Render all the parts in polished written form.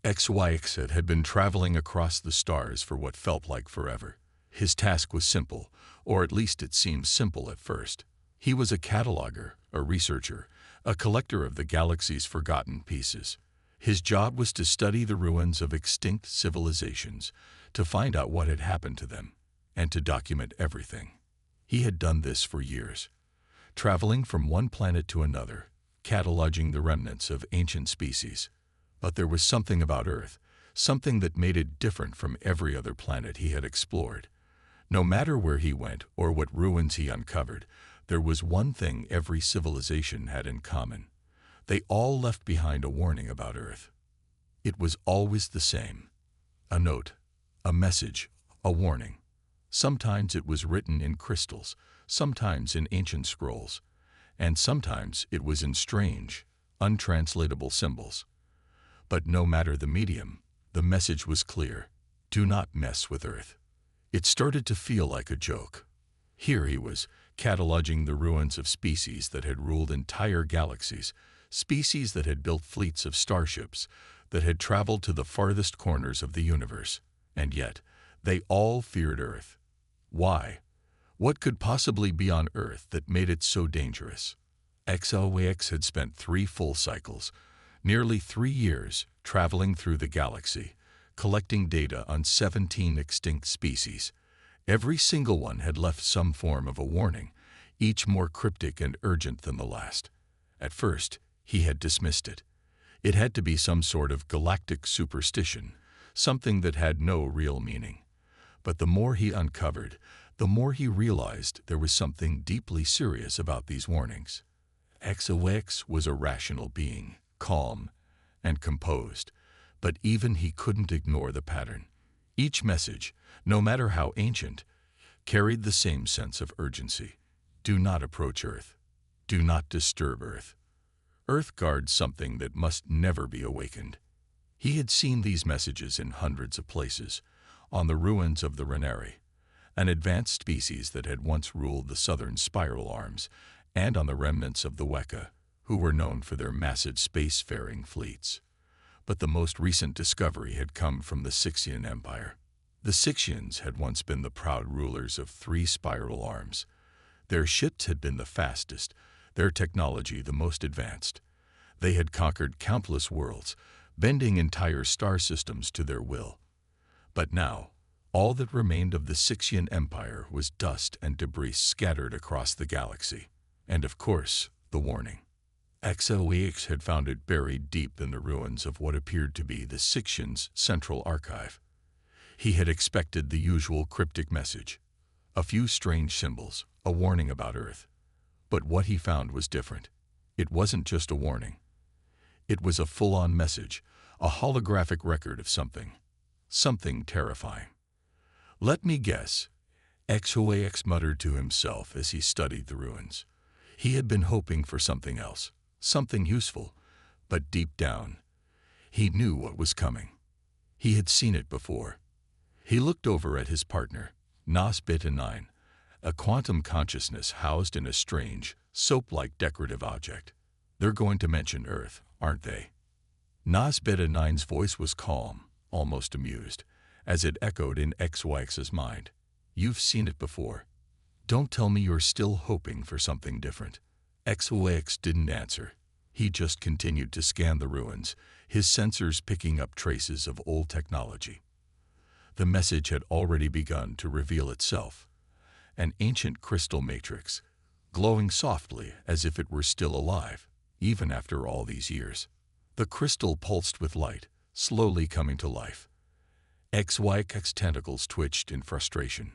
HFY had been traveling across the stars for what felt like forever. His task was simple, or at least it seemed simple at first. He was a cataloger, a researcher, a collector of the galaxy's forgotten pieces. His job was to study the ruins of extinct civilizations, to find out what had happened to them, and to document everything. He had done this for years, traveling from one planet to another, cataloging the remnants of ancient species. But there was something about Earth, something that made it different from every other planet he had explored. No matter where he went or what ruins he uncovered, there was one thing every civilization had in common. They all left behind a warning about Earth. It was always the same. A note, a message, a warning. Sometimes it was written in crystals, sometimes in ancient scrolls, and sometimes it was in strange, untranslatable symbols. But no matter the medium, the message was clear: do not mess with Earth. It started to feel like a joke. Here he was, cataloging the ruins of species that had ruled entire galaxies, species that had built fleets of starships, that had traveled to the farthest corners of the universe. And yet, they all feared Earth. Why? What could possibly be on Earth that made it so dangerous? HFY had spent 3 full cycles, nearly 3 years, traveling through the galaxy, collecting data on 17 extinct species. Every single one had left some form of a warning, each more cryptic and urgent than the last. At first, he had dismissed it. It had to be some sort of galactic superstition, something that had no real meaning. But the more he uncovered, the more he realized there was something deeply serious about these warnings. HFY was a rational being, calm and composed, but even he couldn't ignore the pattern. Each message, no matter how ancient, carried the same sense of urgency. Do not approach Earth. Do not disturb Earth. Earth guards something that must never be awakened. He had seen these messages in hundreds of places, on the ruins of the Renari, an advanced species that had once ruled the southern spiral arms, and on the remnants of the Weka, who were known for their massive spacefaring fleets. But the most recent discovery had come from the Sixian Empire. The Sixians had once been the proud rulers of 3 spiral arms. Their ships had been the fastest, their technology the most advanced. They had conquered countless worlds, bending entire star systems to their will. But now, all that remained of the Sixian Empire was dust and debris scattered across the galaxy. And of course, the warning. HFY had found it buried deep in the ruins of what appeared to be the Sixians' central archive. He had expected the usual cryptic message, a few strange symbols, a warning about Earth. But what he found was different. It wasn't just a warning. It was a full-on message, a holographic record of something terrifying. Let me guess, HFY muttered to himself as he studied the ruins. He had been hoping for something else, something useful, but deep down, he knew what was coming. He had seen it before. He looked over at his partner, Nas Beta 9, a quantum consciousness housed in a strange, soap-like decorative object. They're going to mention Earth, aren't they? Nas Beta 9's voice was calm, almost amused, as it echoed in HFY's mind. You've seen it before. Don't tell me you're still hoping for something different. HFY didn't answer. He just continued to scan the ruins, his sensors picking up traces of old technology. The message had already begun to reveal itself. An ancient crystal matrix, glowing softly as if it were still alive, even after all these years. The crystal pulsed with light, slowly coming to life. HFY's tentacles twitched in frustration.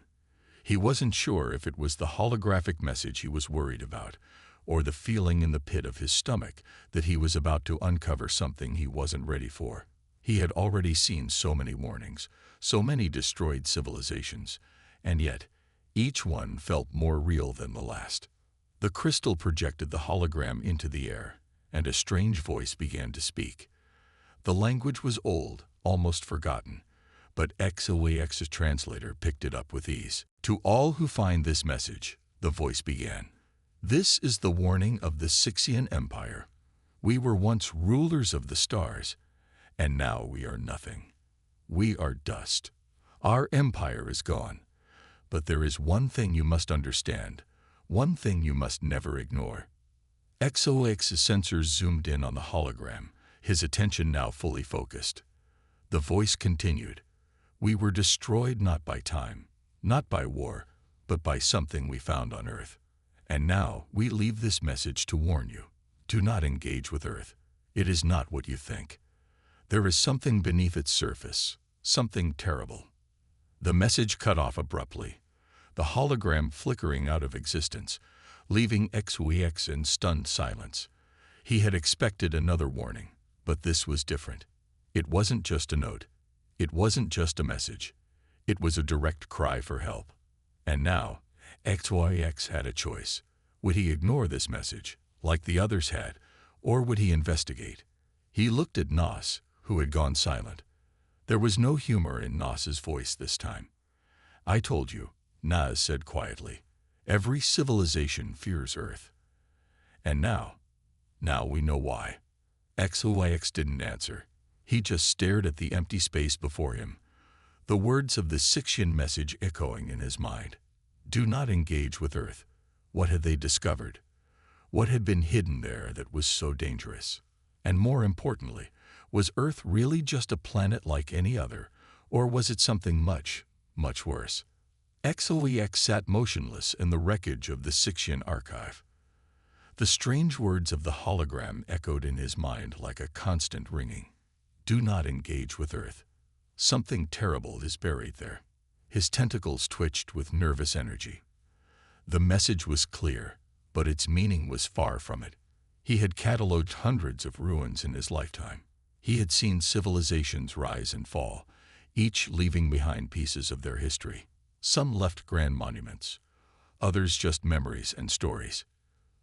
He wasn't sure if it was the holographic message he was worried about, or the feeling in the pit of his stomach that he was about to uncover something he wasn't ready for. He had already seen so many warnings, so many destroyed civilizations, and yet each one felt more real than the last. The crystal projected the hologram into the air, and a strange voice began to speak. The language was old, almost forgotten, but HFY's translator picked it up with ease. To all who find this message, the voice began. This is the warning of the Sixian Empire. We were once rulers of the stars, And now we are nothing. We are dust. Our empire is gone. But there is one thing you must understand, one thing you must never ignore. XOX's sensors zoomed in on the hologram, his attention now fully focused. The voice continued. We were destroyed not by time, not by war, but by something we found on Earth. And now we leave this message to warn you. Do not engage with Earth. It is not what you think. There is something beneath its surface, something terrible. The message cut off abruptly, the hologram flickering out of existence, leaving XOX in stunned silence. He had expected another warning, but this was different. It wasn't just a note. It wasn't just a message. It was a direct cry for help. And now, XOX had a choice. Would he ignore this message, like the others had, or would he investigate? He looked at Nas, who had gone silent. There was no humor in Nas's voice this time. I told you, Nas said quietly. Every civilization fears Earth. And now we know why. XOX didn't answer. He just stared at the empty space before him, the words of the Sixian message echoing in his mind. Do not engage with Earth. What had they discovered? What had been hidden there that was so dangerous? And more importantly, was Earth really just a planet like any other, or was it something much, much worse? XOX sat motionless in the wreckage of the Sixian archive. The strange words of the hologram echoed in his mind like a constant ringing. Do not engage with Earth. Something terrible is buried there. His tentacles twitched with nervous energy. The message was clear, but its meaning was far from it. He had catalogued hundreds of ruins in his lifetime. He had seen civilizations rise and fall, each leaving behind pieces of their history. Some left grand monuments, others just memories and stories.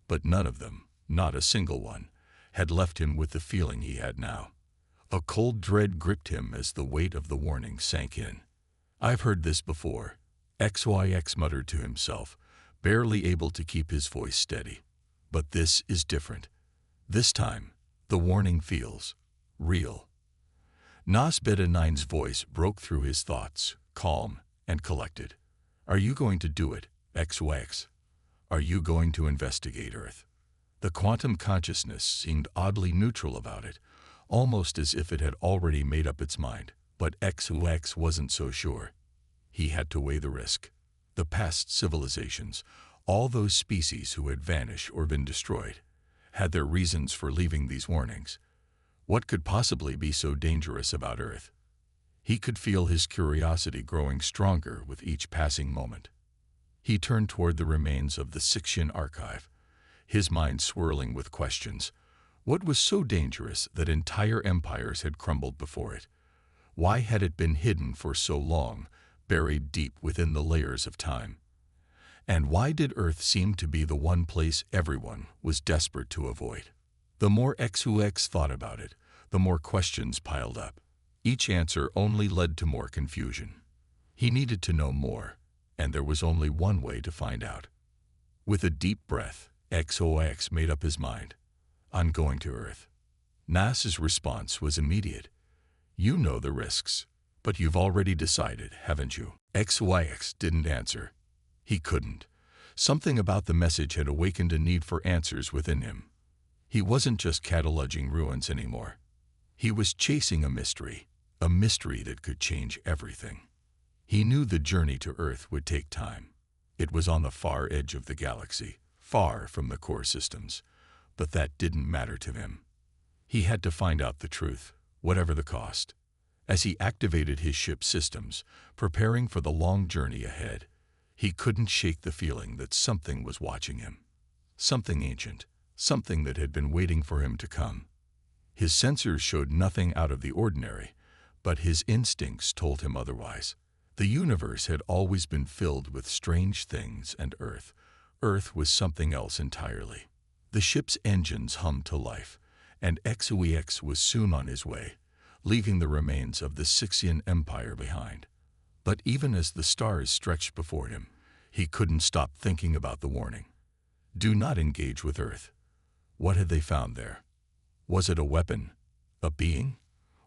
But none of them, not a single one, had left him with the feeling he had now. A cold dread gripped him as the weight of the warning sank in. I've heard this before, XOX muttered to himself, barely able to keep his voice steady. But this is different. This time, the warning feels real. Nas Bedanine's voice broke through his thoughts, calm and collected. Are you going to do it, XOX? Are you going to investigate Earth? The quantum consciousness seemed oddly neutral about it, almost as if it had already made up its mind. But XOX wasn't so sure. He had to weigh the risk. The past civilizations, all those species who had vanished or been destroyed, had their reasons for leaving these warnings. What could possibly be so dangerous about Earth? He could feel his curiosity growing stronger with each passing moment. He turned toward the remains of the Sixian archive, his mind swirling with questions. What was so dangerous that entire empires had crumbled before it? Why had it been hidden for so long, buried deep within the layers of time? And why did Earth seem to be the one place everyone was desperate to avoid? The more XOX thought about it, the more questions piled up. Each answer only led to more confusion. He needed to know more, and there was only one way to find out. With a deep breath, XOX made up his mind. I'm going to Earth. Nas's response was immediate. You know the risks, but you've already decided, haven't you? XOX didn't answer. He couldn't. Something about the message had awakened a need for answers within him. He wasn't just cataloging ruins anymore. He was chasing a mystery that could change everything. He knew the journey to Earth would take time. It was on the far edge of the galaxy, far from the core systems, but that didn't matter to him. He had to find out the truth, whatever the cost. As he activated his ship's systems, preparing for the long journey ahead, he couldn't shake the feeling that something was watching him. Something ancient, something that had been waiting for him to come. His sensors showed nothing out of the ordinary, but his instincts told him otherwise. The universe had always been filled with strange things, and Earth was something else entirely. The ship's engines hummed to life, and XOX was soon on his way, leaving the remains of the Sixian Empire behind. But even as the stars stretched before him, he couldn't stop thinking about the warning. Do not engage with Earth. What had they found there? Was it a weapon, a being,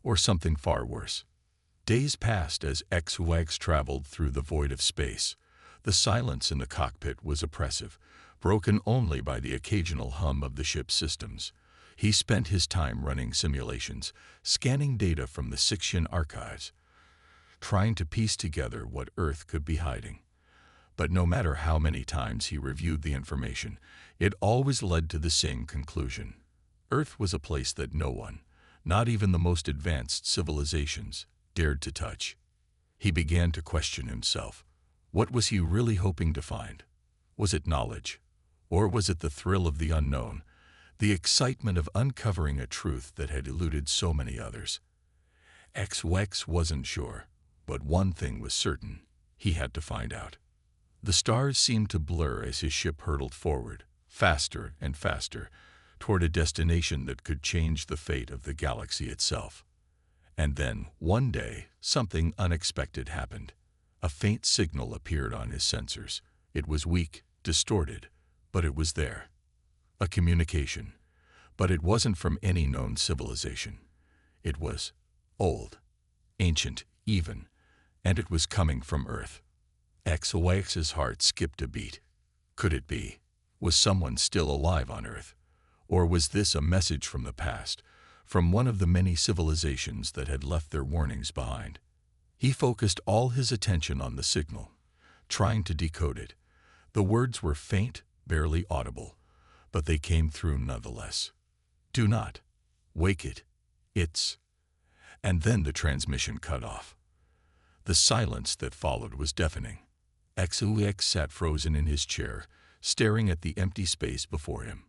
or something far worse. Days passed as HFY traveled through the void of space. The silence in the cockpit was oppressive, broken only by the occasional hum of the ship's systems. He spent his time running simulations, scanning data from the Sixian archives, trying to piece together what Earth could be hiding. But no matter how many times he reviewed the information, it always led to the same conclusion. Earth was a place that no one, not even the most advanced civilizations, dared to touch. He began to question himself. What was he really hoping to find? Was it knowledge? Or was it the thrill of the unknown, the excitement of uncovering a truth that had eluded so many others? HFY wasn't sure, but one thing was certain: he had to find out. The stars seemed to blur as his ship hurtled forward, faster and faster, toward a destination that could change the fate of the galaxy itself. And then, one day, something unexpected happened. A faint signal appeared on his sensors. It was weak, distorted, but it was there. A communication. But it wasn't from any known civilization. It was old, ancient even, and it was coming from Earth. HFY's heart skipped a beat. Could it be? Was someone still alive on Earth? Or was this a message from the past, from one of the many civilizations that had left their warnings behind? He focused all his attention on the signal, trying to decode it. The words were faint, barely audible, but they came through nonetheless. Do not wake it. It's... And then the transmission cut off. The silence that followed was deafening. HFY sat frozen in his chair, staring at the empty space before him.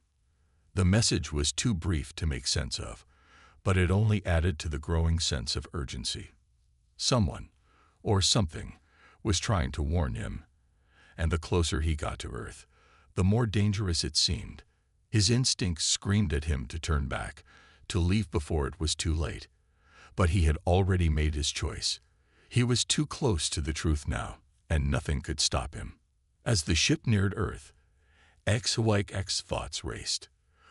The message was too brief to make sense of, but it only added to the growing sense of urgency. Someone, or something, was trying to warn him. And the closer he got to Earth, the more dangerous it seemed. His instincts screamed at him to turn back, to leave before it was too late. But he had already made his choice. He was too close to the truth now, and nothing could stop him. As the ship neared Earth, HFY's thoughts raced.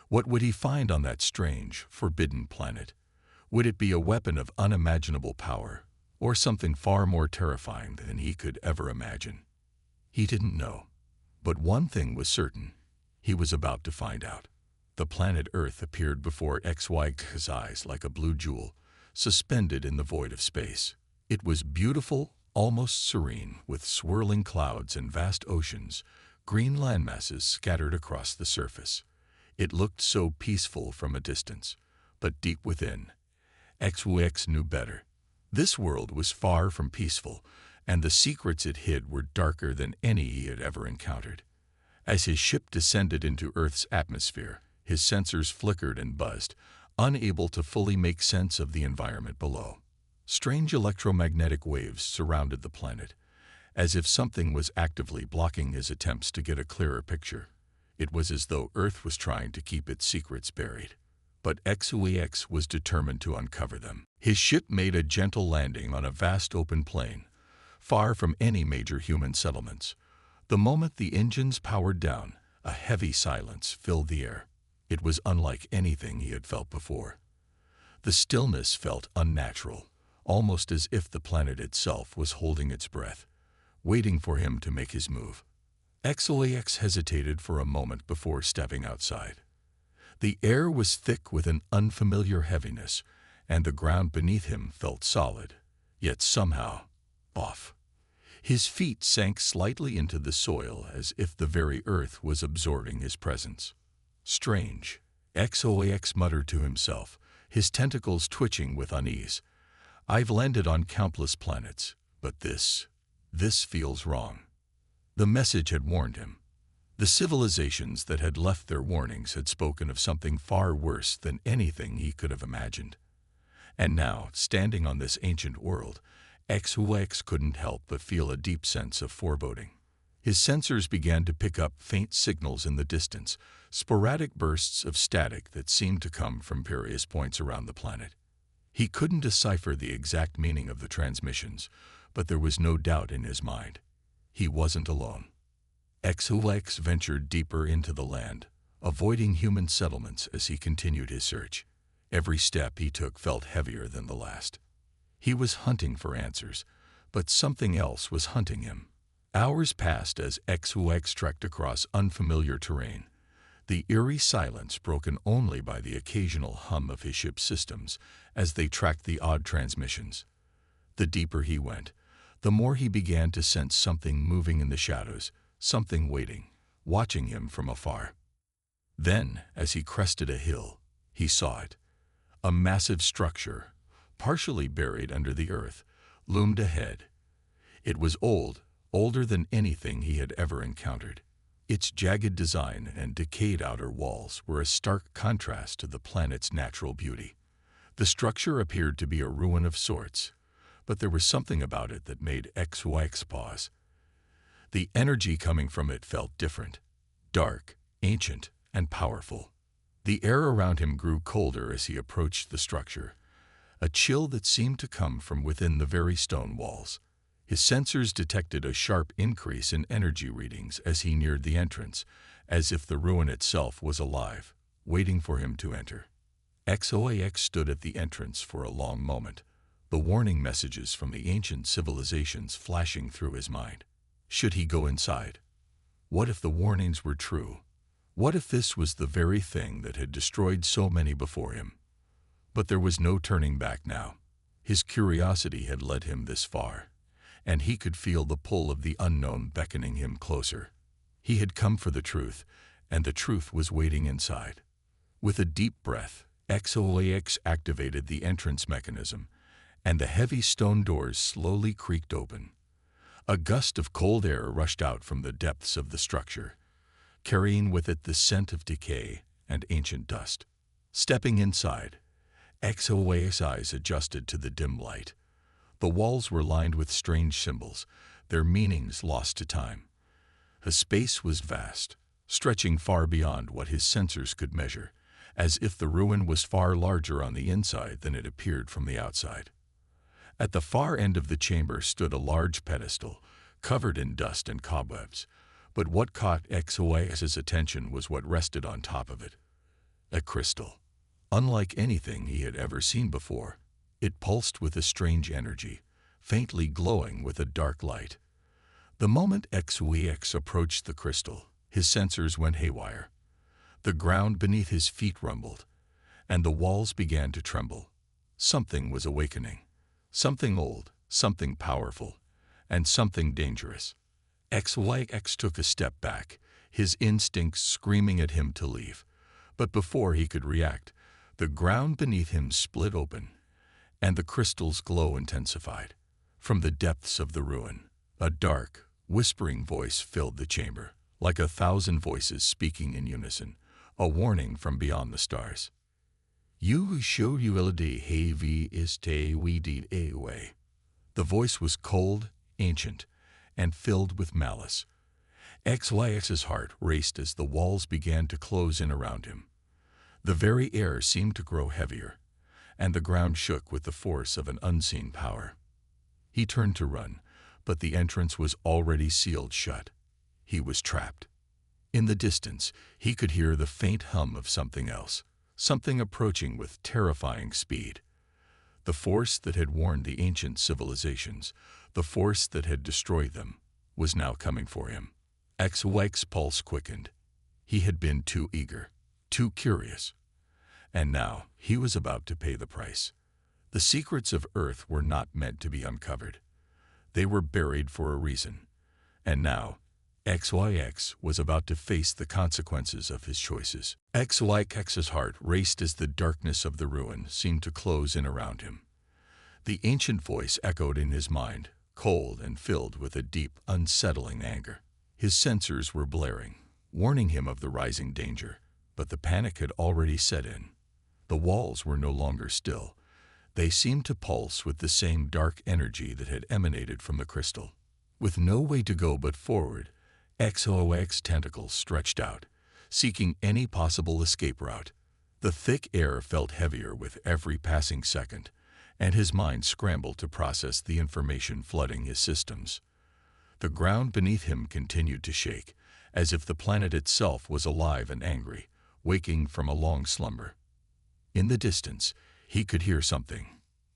What would he find on that strange, forbidden planet? Would it be a weapon of unimaginable power, or something far more terrifying than he could ever imagine? He didn't know. But one thing was certain. He was about to find out. The planet Earth appeared before HFY's eyes like a blue jewel, suspended in the void of space. It was beautiful, almost serene, with swirling clouds and vast oceans, green landmasses scattered across the surface. It looked so peaceful from a distance, but deep within, HFY knew better. This world was far from peaceful, and the secrets it hid were darker than any he had ever encountered. As his ship descended into Earth's atmosphere, his sensors flickered and buzzed, unable to fully make sense of the environment below. Strange electromagnetic waves surrounded the planet, as if something was actively blocking his attempts to get a clearer picture. It was as though Earth was trying to keep its secrets buried. But HFY was determined to uncover them. His ship made a gentle landing on a vast open plain, far from any major human settlements. The moment the engines powered down, a heavy silence filled the air. It was unlike anything he had felt before. The stillness felt unnatural, almost as if the planet itself was holding its breath, waiting for him to make his move. HFY hesitated for a moment before stepping outside. The air was thick with an unfamiliar heaviness, and the ground beneath him felt solid, yet somehow off. His feet sank slightly into the soil as if the very earth was absorbing his presence. Strange, HFY muttered to himself, his tentacles twitching with unease. I've landed on countless planets, but this feels wrong. The message had warned him. The civilizations that had left their warnings had spoken of something far worse than anything he could have imagined. And now, standing on this ancient world, HFY couldn't help but feel a deep sense of foreboding. His sensors began to pick up faint signals in the distance, sporadic bursts of static that seemed to come from various points around the planet. He couldn't decipher the exact meaning of the transmissions, but there was no doubt in his mind. He wasn't alone. HFY ventured deeper into the land, avoiding human settlements as he continued his search. Every step he took felt heavier than the last. He was hunting for answers, but something else was hunting him. Hours passed as HFY trekked across unfamiliar terrain, the eerie silence broken only by the occasional hum of his ship's systems as they tracked the odd transmissions. The deeper he went, the more he began to sense something moving in the shadows, something waiting, watching him from afar. Then, as he crested a hill, he saw it. A massive structure, partially buried under the earth, loomed ahead. It was old, older than anything he had ever encountered. Its jagged design and decayed outer walls were a stark contrast to the planet's natural beauty. The structure appeared to be a ruin of sorts, but there was something about it that made HFY pause. The energy coming from it felt different, dark, ancient, and powerful. The air around him grew colder as he approached the structure, a chill that seemed to come from within the very stone walls. His sensors detected a sharp increase in energy readings as he neared the entrance, as if the ruin itself was alive, waiting for him to enter. HFY stood at the entrance for a long moment, the warning messages from the ancient civilizations flashing through his mind. Should he go inside? What if the warnings were true? What if this was the very thing that had destroyed so many before him? But there was no turning back now. His curiosity had led him this far, and he could feel the pull of the unknown beckoning him closer. He had come for the truth, and the truth was waiting inside. With a deep breath, HFY activated the entrance mechanism, and the heavy stone doors slowly creaked open. A gust of cold air rushed out from the depths of the structure, carrying with it the scent of decay and ancient dust. Stepping inside, HFY's eyes adjusted to the dim light. The walls were lined with strange symbols, their meanings lost to time. The space was vast, stretching far beyond what his sensors could measure, as if the ruin was far larger on the inside than it appeared from the outside. At the far end of the chamber stood a large pedestal, covered in dust and cobwebs, but what caught HFY's attention was what rested on top of it. A crystal. Unlike anything he had ever seen before, it pulsed with a strange energy, faintly glowing with a dark light. The moment HFY approached the crystal, his sensors went haywire. The ground beneath his feet rumbled, and the walls began to tremble. Something was awakening. Something old, something powerful, and something dangerous. HFY took a step back, his instincts screaming at him to leave. But before he could react, the ground beneath him split open, and the crystal's glow intensified. From the depths of the ruin, a dark, whispering voice filled the chamber, like 1,000 voices speaking in unison, a warning from beyond the stars. You show uility heavy is te we did away. The voice was cold, ancient, and filled with malice. HFY's heart raced as the walls began to close in around him. The very air seemed to grow heavier, and the ground shook with the force of an unseen power. He turned to run, but the entrance was already sealed shut. He was trapped. In the distance, he could hear the faint hum of something else, something approaching with terrifying speed. The force that had warned the ancient civilizations, the force that had destroyed them, was now coming for him. HFY's pulse quickened. He had been too eager, too curious. And now he was about to pay the price. The secrets of Earth were not meant to be uncovered. They were buried for a reason. And now, HFY was about to face the consequences of his choices. HFY's heart raced as the darkness of the ruin seemed to close in around him. The ancient voice echoed in his mind, cold and filled with a deep, unsettling anger. His sensors were blaring, warning him of the rising danger, but the panic had already set in. The walls were no longer still. They seemed to pulse with the same dark energy that had emanated from the crystal. With no way to go but forward, HFY's tentacles stretched out, seeking any possible escape route. The thick air felt heavier with every passing second, and his mind scrambled to process the information flooding his systems. The ground beneath him continued to shake, as if the planet itself was alive and angry, waking from a long slumber. In the distance, he could hear something.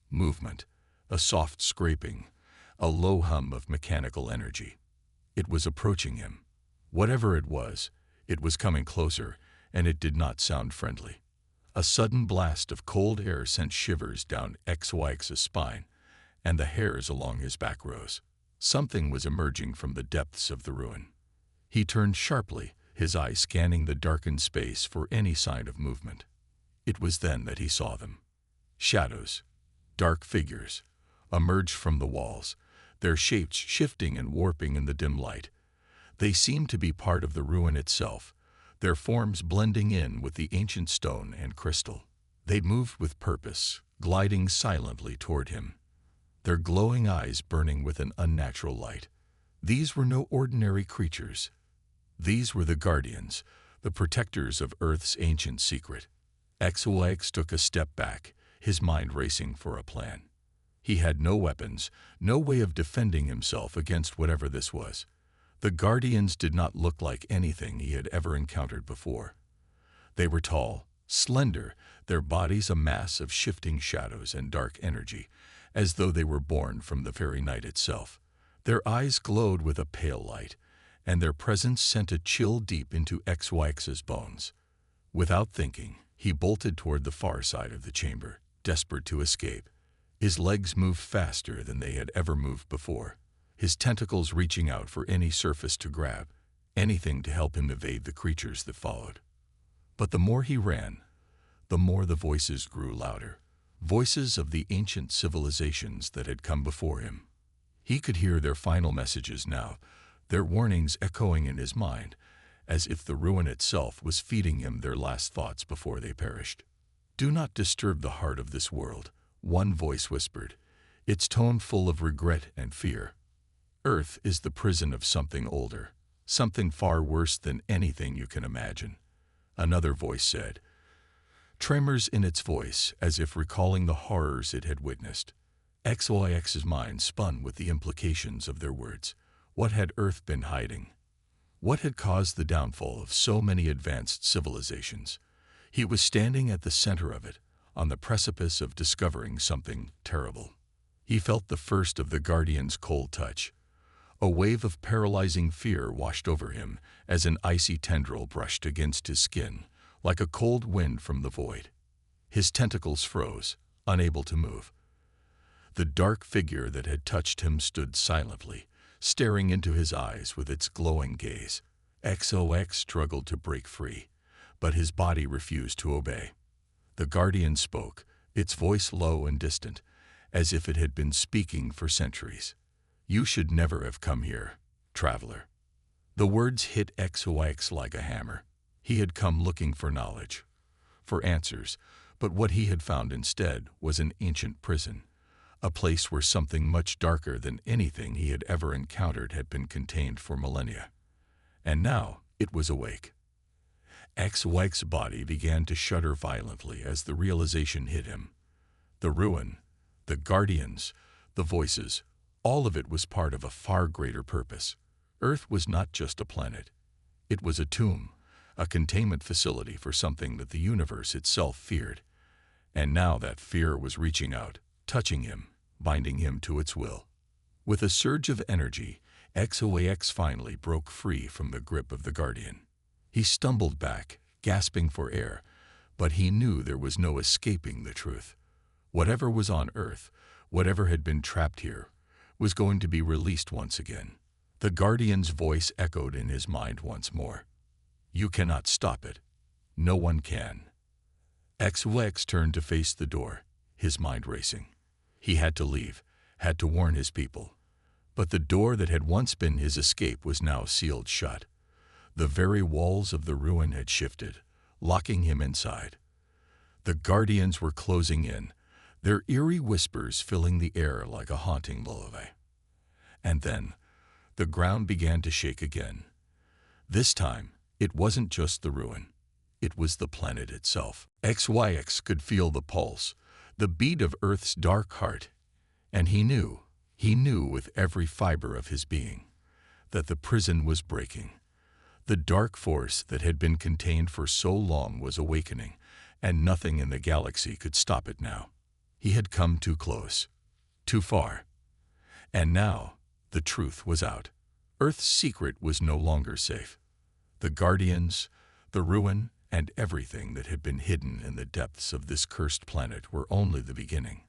Movement, a soft scraping, a low hum of mechanical energy. It was approaching him. Whatever it was coming closer, and it did not sound friendly. A sudden blast of cold air sent shivers down HFY's spine, and the hairs along his back rose. Something was emerging from the depths of the ruin. He turned sharply, his eyes scanning the darkened space for any sign of movement. It was then that he saw them. Shadows, dark figures, emerged from the walls, their shapes shifting and warping in the dim light. They seemed to be part of the ruin itself, their forms blending in with the ancient stone and crystal. They moved with purpose, gliding silently toward him, their glowing eyes burning with an unnatural light. These were no ordinary creatures. These were the guardians, the protectors of Earth's ancient secret. HFY took a step back, his mind racing for a plan. He had no weapons, no way of defending himself against whatever this was. The guardians did not look like anything he had ever encountered before. They were tall, slender, their bodies a mass of shifting shadows and dark energy, as though they were born from the very night itself. Their eyes glowed with a pale light, and their presence sent a chill deep into HFY's bones. Without thinking, he bolted toward the far side of the chamber, desperate to escape. His legs moved faster than they had ever moved before, his tentacles reaching out for any surface to grab, anything to help him evade the creatures that followed. But the more he ran, the more the voices grew louder, voices of the ancient civilizations that had come before him. He could hear their final messages now, their warnings echoing in his mind, as if the ruin itself was feeding him their last thoughts before they perished. "Do not disturb the heart of this world," one voice whispered, its tone full of regret and fear. "Earth is the prison of something older, something far worse than anything you can imagine." Another voice said, tremors in its voice as if recalling the horrors it had witnessed. HFY's mind spun with the implications of their words. What had Earth been hiding? What had caused the downfall of so many advanced civilizations? He was standing at the center of it, on the precipice of discovering something terrible. He felt the first of the Guardian's cold touch. A wave of paralyzing fear washed over him as an icy tendril brushed against his skin, like a cold wind from the void. His tentacles froze, unable to move. The dark figure that had touched him stood silently, staring into his eyes with its glowing gaze. HFY struggled to break free, but his body refused to obey. The Guardian spoke, its voice low and distant, as if it had been speaking for centuries. "You should never have come here, traveler." The words hit HFY like a hammer. He had come looking for knowledge, for answers, but what he had found instead was an ancient prison, a place where something much darker than anything he had ever encountered had been contained for millennia. And now it was awake. HFY's body began to shudder violently as the realization hit him. The ruin, the guardians, the voices, all of it was part of a far greater purpose. Earth was not just a planet. It was a tomb, a containment facility for something that the universe itself feared. And now that fear was reaching out, touching him, binding him to its will. With a surge of energy, HFY finally broke free from the grip of the Guardian. He stumbled back, gasping for air, but he knew there was no escaping the truth. Whatever was on Earth, whatever had been trapped here, was going to be released once again. The Guardian's voice echoed in his mind once more. "You cannot stop it. No one can." HFY turned to face the door, his mind racing. He had to leave, had to warn his people. But the door that had once been his escape was now sealed shut. The very walls of the ruin had shifted, locking him inside. The Guardians were closing in, their eerie whispers filling the air like a haunting lullaby. And then, the ground began to shake again. This time, it wasn't just the ruin. It was the planet itself. HFY could feel the pulse, the beat of Earth's dark heart, and he knew with every fiber of his being, that the prison was breaking. The dark force that had been contained for so long was awakening, and nothing in the galaxy could stop it now. He had come too close, too far. And now, the truth was out. Earth's secret was no longer safe. The Guardians, the ruin, and everything that had been hidden in the depths of this cursed planet were only the beginning.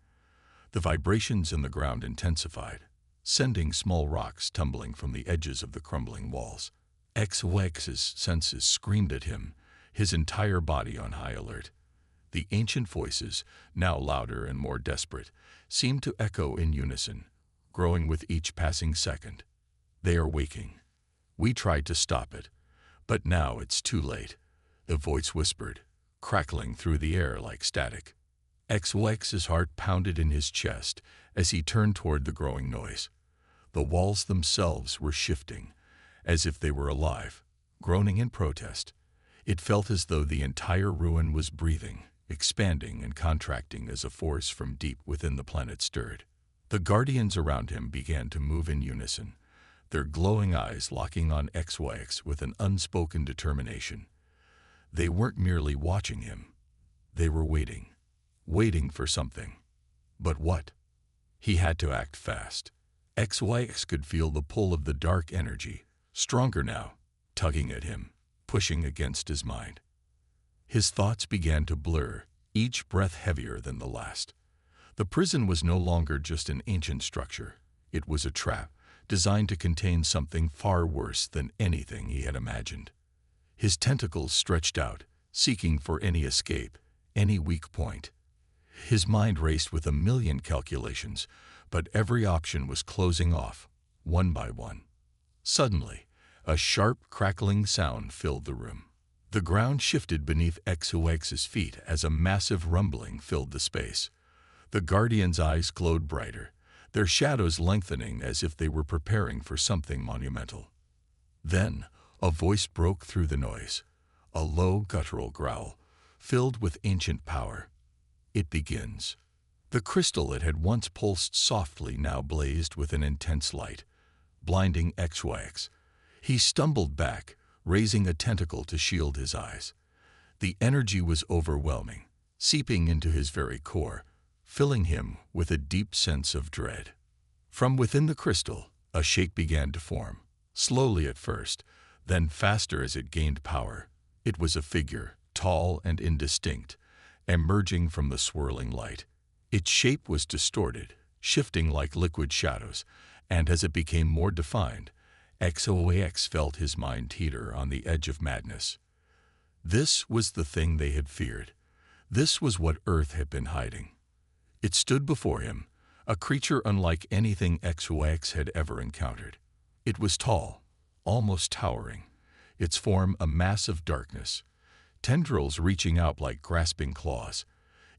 The vibrations in the ground intensified, sending small rocks tumbling from the edges of the crumbling walls. HFY's senses screamed at him, his entire body on high alert. The ancient voices, now louder and more desperate, seemed to echo in unison, growing with each passing second. They are waking. We tried to stop it, but now it's too late, the voice whispered, crackling through the air like static. HFY's heart pounded in his chest as he turned toward the growing noise. The walls themselves were shifting, as if they were alive, groaning in protest. It felt as though the entire ruin was breathing, expanding and contracting as a force from deep within the planet stirred. The Guardians around him began to move in unison, their glowing eyes locking on HFY with an unspoken determination. They weren't merely watching him. They were waiting for something. But what? He had to act fast. HFY could feel the pull of the dark energy, stronger now, tugging at him, pushing against his mind. His thoughts began to blur, each breath heavier than the last. The prison was no longer just an ancient structure. It was a trap, designed to contain something far worse than anything he had imagined. His tentacles stretched out, seeking for any escape, any weak point. His mind raced with a million calculations, but every option was closing off, one by one. Suddenly, a sharp, crackling sound filled the room. The ground shifted beneath HFY's feet as a massive rumbling filled the space. The Guardians' eyes glowed brighter, their shadows lengthening as if they were preparing for something monumental. Then, a voice broke through the noise, a low, guttural growl, filled with ancient power. It begins. The crystal that had once pulsed softly now blazed with an intense light, blinding HFY. He stumbled back, raising a tentacle to shield his eyes. The energy was overwhelming, seeping into his very core, filling him with a deep sense of dread. From within the crystal, a shape began to form, slowly at first, then faster as it gained power. It was a figure, tall and indistinct, emerging from the swirling light. Its shape was distorted, shifting like liquid shadows, and as it became more defined, HFY felt his mind teeter on the edge of madness. This was the thing they had feared. This was what Earth had been hiding. It stood before him, a creature unlike anything HFY had ever encountered. It was tall, almost towering, its form a mass of darkness, tendrils reaching out like grasping claws.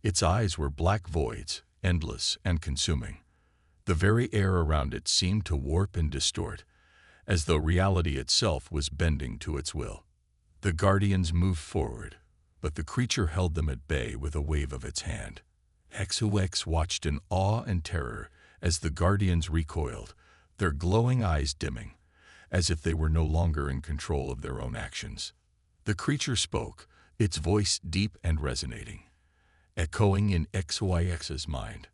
Its eyes were black voids, endless and consuming. The very air around it seemed to warp and distort, as though reality itself was bending to its will. The Guardians moved forward, but the creature held them at bay with a wave of its hand. HFY watched in awe and terror as the Guardians recoiled, their glowing eyes dimming, as if they were no longer in control of their own actions. The creature spoke, its voice deep and resonating, echoing in HFY's mind.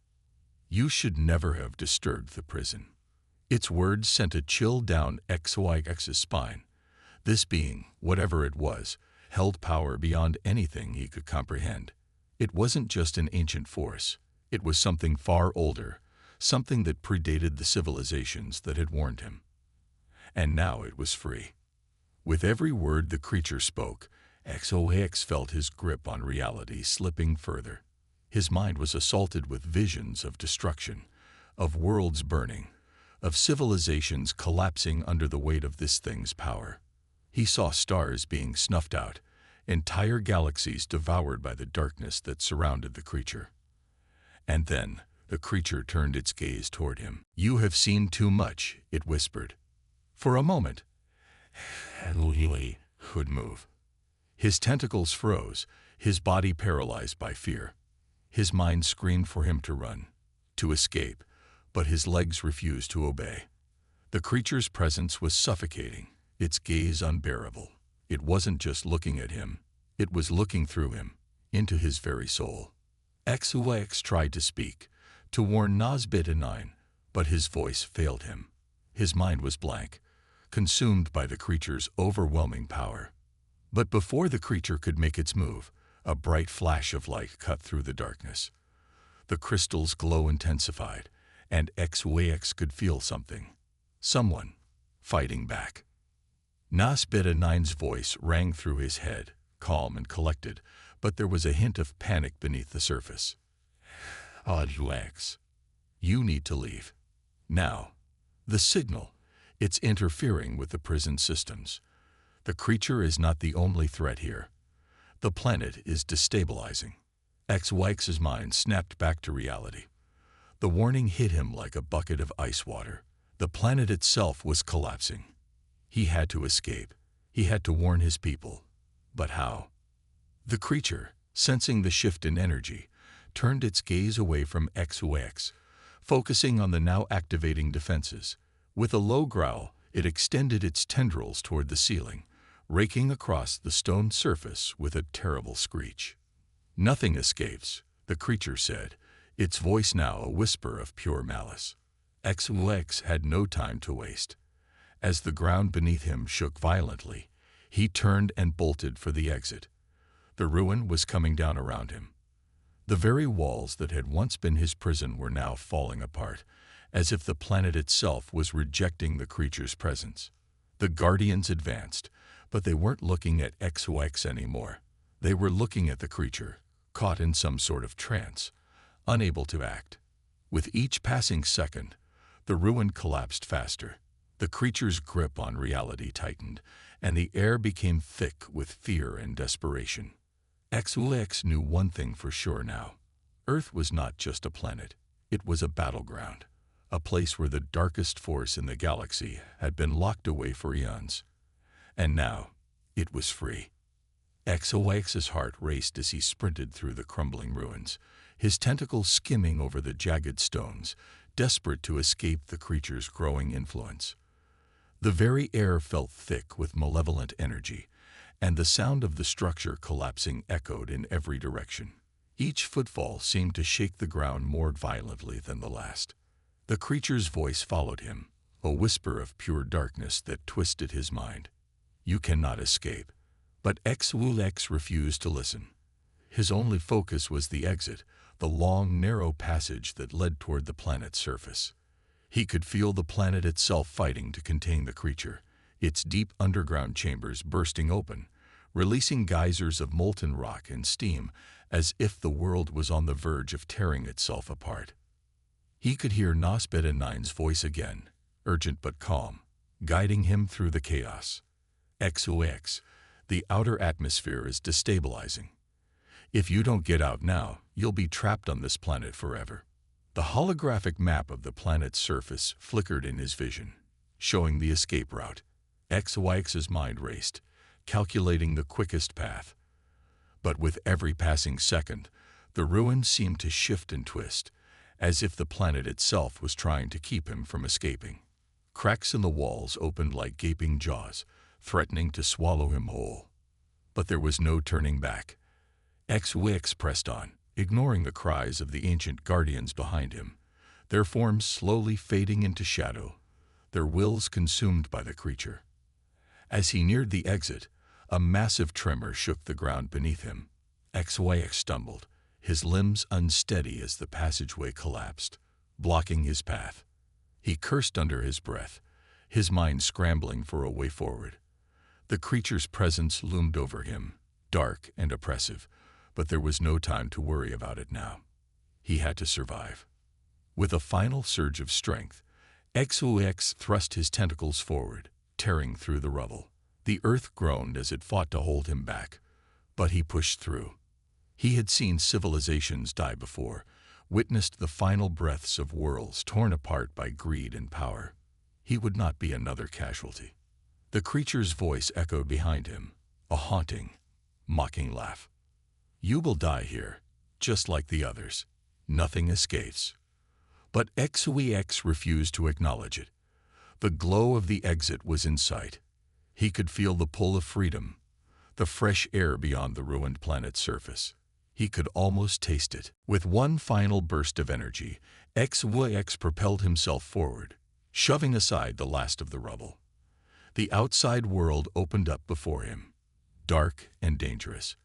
"You should never have disturbed the prison." Its words sent a chill down HFY's spine. This being, whatever it was, held power beyond anything he could comprehend. It wasn't just an ancient force. It was something far older, something that predated the civilizations that had warned him. And now it was free. With every word the creature spoke, HFY felt his grip on reality slipping further. His mind was assaulted with visions of destruction, of worlds burning, of civilizations collapsing under the weight of this thing's power. He saw stars being snuffed out, entire galaxies devoured by the darkness that surrounded the creature. And then the creature turned its gaze toward him. "You have seen too much," it whispered. For a moment, HFY could move. His tentacles froze, his body paralyzed by fear. His mind screamed for him to run, to escape, but his legs refused to obey. The creature's presence was suffocating, its gaze unbearable. It wasn't just looking at him, it was looking through him, into his very soul. HFY tried to speak, to warn Nosbit-9, but his voice failed him. His mind was blank, consumed by the creature's overwhelming power. But before the creature could make its move, a bright flash of light cut through the darkness. The crystal's glow intensified, and HFY could feel something. Someone fighting back. Nosbit-9's voice rang through his head, calm and collected, but there was a hint of panic beneath the surface. HFY, you need to leave. Now. The signal, it's interfering with the prison systems. The creature is not the only threat here. The planet is destabilizing. HFY's mind snapped back to reality. The warning hit him like a bucket of ice water. The planet itself was collapsing. He had to escape. He had to warn his people. But how? The creature, sensing the shift in energy, turned its gaze away from HFY, focusing on the now activating defenses. With a low growl, it extended its tendrils toward the ceiling, raking across the stone surface with a terrible screech. Nothing escapes, the creature said, its voice now a whisper of pure malice. HFY had no time to waste. As the ground beneath him shook violently, he turned and bolted for the exit. The ruin was coming down around him. The very walls that had once been his prison were now falling apart, as if the planet itself was rejecting the creature's presence. The Guardians advanced, but they weren't looking at HFY anymore. They were looking at the creature, caught in some sort of trance, unable to act. With each passing second, the ruin collapsed faster. The creature's grip on reality tightened, and the air became thick with fear and desperation. HFY knew one thing for sure now. Earth was not just a planet. It was a battleground, a place where the darkest force in the galaxy had been locked away for eons. And now, it was free. HFY's heart raced as he sprinted through the crumbling ruins, his tentacles skimming over the jagged stones, desperate to escape the creature's growing influence. The very air felt thick with malevolent energy, and the sound of the structure collapsing echoed in every direction. Each footfall seemed to shake the ground more violently than the last. The creature's voice followed him, a whisper of pure darkness that twisted his mind. You cannot escape. But HFY refused to listen. His only focus was the exit, the long, narrow passage that led toward the planet's surface. He could feel the planet itself fighting to contain the creature, its deep underground chambers bursting open, releasing geysers of molten rock and steam as if the world was on the verge of tearing itself apart. He could hear Nosbit-9's voice again, urgent but calm, guiding him through the chaos. HFY, the outer atmosphere is destabilizing. If you don't get out now, you'll be trapped on this planet forever. The holographic map of the planet's surface flickered in his vision, showing the escape route. HFY's mind raced, calculating the quickest path. But with every passing second, the ruins seemed to shift and twist, as if the planet itself was trying to keep him from escaping. Cracks in the walls opened like gaping jaws, threatening to swallow him whole. But there was no turning back. HFY pressed on, ignoring the cries of the ancient guardians behind him, their forms slowly fading into shadow, their wills consumed by the creature. As he neared the exit, a massive tremor shook the ground beneath him. HFY stumbled, his limbs unsteady as the passageway collapsed, blocking his path. He cursed under his breath, his mind scrambling for a way forward. The creature's presence loomed over him, dark and oppressive, but there was no time to worry about it now. He had to survive. With a final surge of strength, HFY thrust his tentacles forward, tearing through the rubble. The earth groaned as it fought to hold him back, but he pushed through. He had seen civilizations die before, witnessed the final breaths of worlds torn apart by greed and power. He would not be another casualty. The creature's voice echoed behind him, a haunting, mocking laugh. You will die here, just like the others. Nothing escapes. But HFY refused to acknowledge it. The glow of the exit was in sight. He could feel the pull of freedom, the fresh air beyond the ruined planet's surface. He could almost taste it. With one final burst of energy, HFY propelled himself forward, shoving aside the last of the rubble. The outside world opened up before him, dark and dangerous,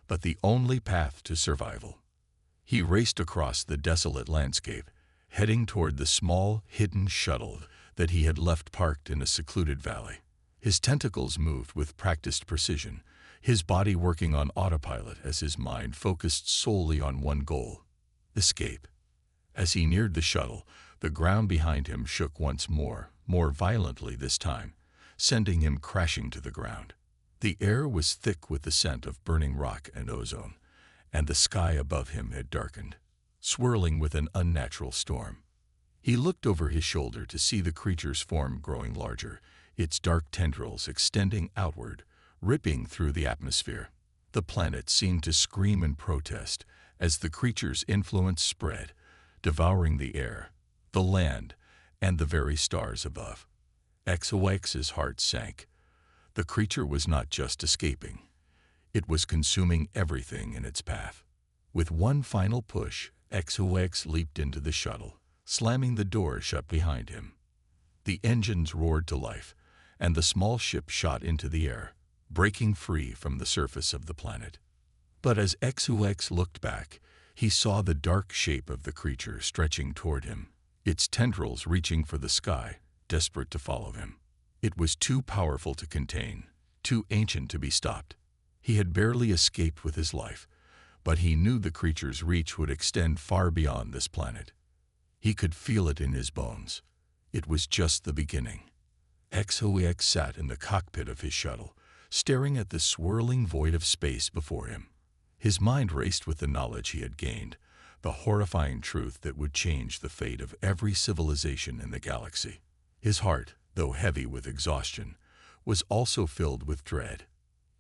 but the only path to survival. He raced across the desolate landscape, heading toward the small, hidden shuttle that he had left parked in a secluded valley. His tentacles moved with practiced precision, his body working on autopilot as his mind focused solely on one goal: escape. As he neared the shuttle, the ground behind him shook once more violently this time, sending him crashing to the ground. The air was thick with the scent of burning rock and ozone, and the sky above him had darkened, swirling with an unnatural storm. He looked over his shoulder to see the creature's form growing larger, its dark tendrils extending outward, ripping through the atmosphere. The planet seemed to scream in protest as the creature's influence spread, devouring the air, the land, and the very stars above. HFY's heart sank. The creature was not just escaping. It was consuming everything in its path. With one final push, HFY leaped into the shuttle, slamming the door shut behind him. The engines roared to life, and the small ship shot into the air, breaking free from the surface of the planet. But as HFY looked back, he saw the dark shape of the creature stretching toward him, its tendrils reaching for the sky, desperate to follow him. It was too powerful to contain, too ancient to be stopped. He had barely escaped with his life, but he knew the creature's reach would extend far beyond this planet. He could feel it in his bones. It was just the beginning. HFY sat in the cockpit of his shuttle, staring at the swirling void of space before him. His mind raced with the knowledge he had gained, the horrifying truth that would change the fate of every civilization in the galaxy. His heart, though heavy with exhaustion, was also filled with dread.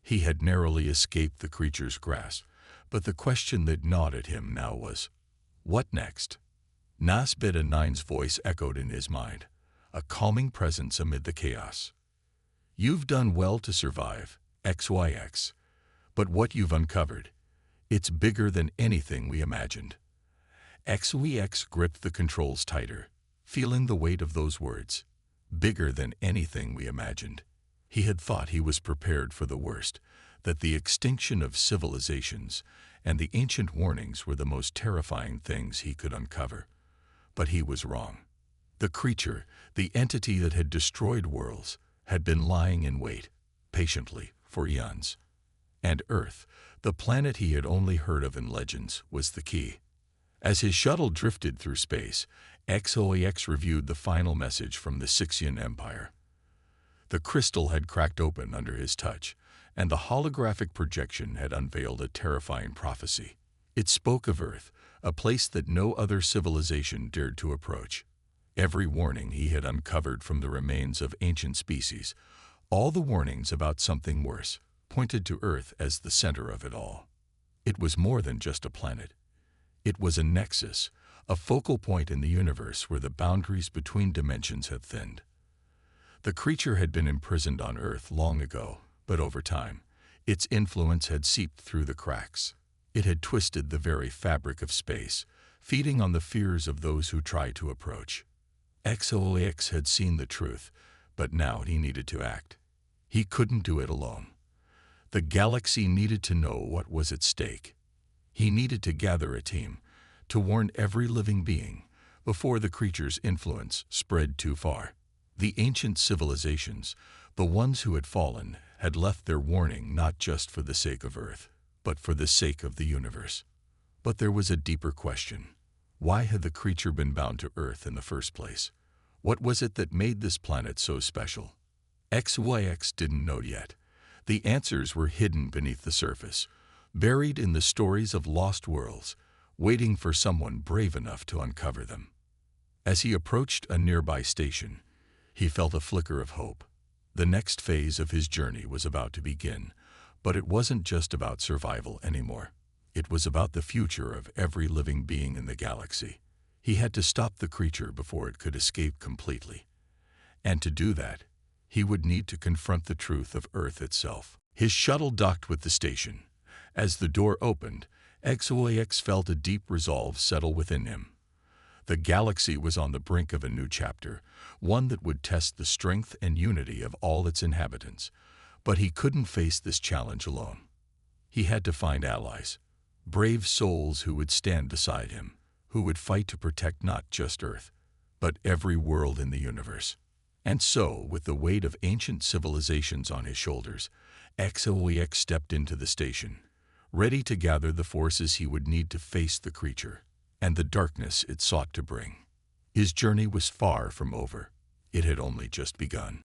He had narrowly escaped the creature's grasp, but the question that gnawed at him now was, what next? Nas-Beta-9's voice echoed in his mind, a calming presence amid the chaos. You've done well to survive, HFY, but what you've uncovered, it's bigger than anything we imagined. HFY gripped the controls tighter, feeling the weight of those words. Bigger than anything we imagined. He had thought he was prepared for the worst, that the extinction of civilizations and the ancient warnings were the most terrifying things he could uncover. But he was wrong. The creature, the entity that had destroyed worlds, had been lying in wait, patiently, for eons. And Earth, the planet he had only heard of in legends, was the key. As his shuttle drifted through space, HFY reviewed the final message from the Sixian Empire. The crystal had cracked open under his touch, and the holographic projection had unveiled a terrifying prophecy. It spoke of Earth, a place that no other civilization dared to approach. Every warning he had uncovered from the remains of ancient species, all the warnings about something worse, pointed to Earth as the center of it all. It was more than just a planet. It was a nexus, a focal point in the universe where the boundaries between dimensions had thinned. The creature had been imprisoned on Earth long ago, but over time, its influence had seeped through the cracks. It had twisted the very fabric of space, feeding on the fears of those who try to approach. HFY had seen the truth, but now he needed to act. He couldn't do it alone. The galaxy needed to know what was at stake. He needed to gather a team, to warn every living being, before the creature's influence spread too far. The ancient civilizations, the ones who had fallen, had left their warning not just for the sake of Earth, but for the sake of the universe. But there was a deeper question. Why had the creature been bound to Earth in the first place? What was it that made this planet so special? HFY didn't know yet. The answers were hidden beneath the surface, buried in the stories of lost worlds, waiting for someone brave enough to uncover them. As he approached a nearby station, he felt a flicker of hope. The next phase of his journey was about to begin, but it wasn't just about survival anymore. It was about the future of every living being in the galaxy. He had to stop the creature before it could escape completely. And to do that, he would need to confront the truth of Earth itself. His shuttle docked with the station. As the door opened, HFY felt a deep resolve settle within him. The galaxy was on the brink of a new chapter, one that would test the strength and unity of all its inhabitants. But he couldn't face this challenge alone. He had to find allies, brave souls who would stand beside him, who would fight to protect not just Earth, but every world in the universe. And so, with the weight of ancient civilizations on his shoulders, HFY stepped into the station, ready to gather the forces he would need to face the creature and the darkness it sought to bring. His journey was far from over. It had only just begun.